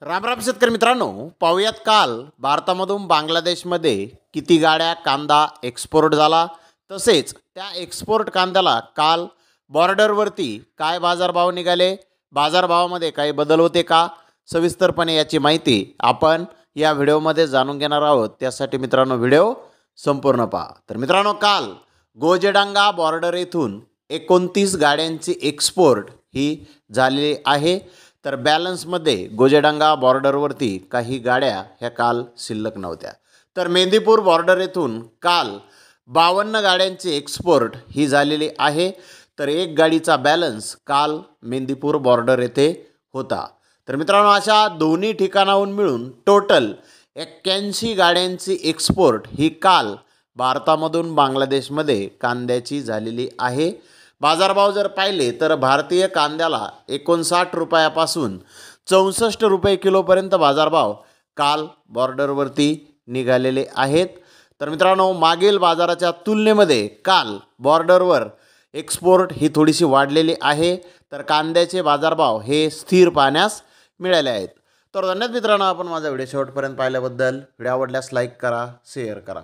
राम राम शेतकरी मित्रांनो, पाहूयात काल भारतामधून बांगलादेशमध्ये किती गाड्या कांदा एक्सपोर्ट झाला, तसेच त्या एक्सपोर्ट कांद्याला काल बॉर्डरवरती काय बाजारभाव निघाले, बाजारभावामध्ये काही बदल होते का, सविस्तरपणे याची माहिती आपण या व्हिडिओमध्ये जाणून घेणार आहोत। त्यासाठी मित्रांनो व्हिडिओ संपूर्ण पहा। तर मित्रांनो, काल गोजेडांगा बॉर्डर येथून 29 गाड्यांची एक्सपोर्ट ही झालेली आहे। तर बॅलन्समध्ये गोजेडांगा बॉर्डरवरती काही गाड्या ह्या काल शिल्लक नव्हत्या। तर मेंदीपूर बॉर्डर येथून काल 52 गाड्यांची एक्सपोर्ट ही झालेली आहे। तर एक गाडीचा बॅलन्स काल मेंदीपूर बॉर्डर येथे होता। तर मित्रांनो, अशा दोन्ही ठिकाणाहून मिळून टोटल 81 गाड्यांची एक्सपोर्ट ही काल भारतामधून बांगलादेशमध्ये कांद्याची झालेली आहे। बाजारभाव जर पाहिले तर भारतीय कांद्याला 59 रुपयापासून 64 रुपये किलोपर्यंत बाजारभाव काल बॉर्डरवरती निघालेले आहेत। तर मित्रांनो, मागील बाजाराच्या तुलनेमध्ये काल बॉर्डरवर एक्सपोर्ट ही थोडीशी वाढलेली आहे। तर कांद्याचे बाजारभाव हे स्थिर पाहण्यास मिळाले आहेत। तर धन्यवाद मित्रांनो, आपण माझा व्हिडिओ शेवटपर्यंत पाहिल्याबद्दल। व्हिडिओ आवडल्यास लाईक करा, शेअर करा।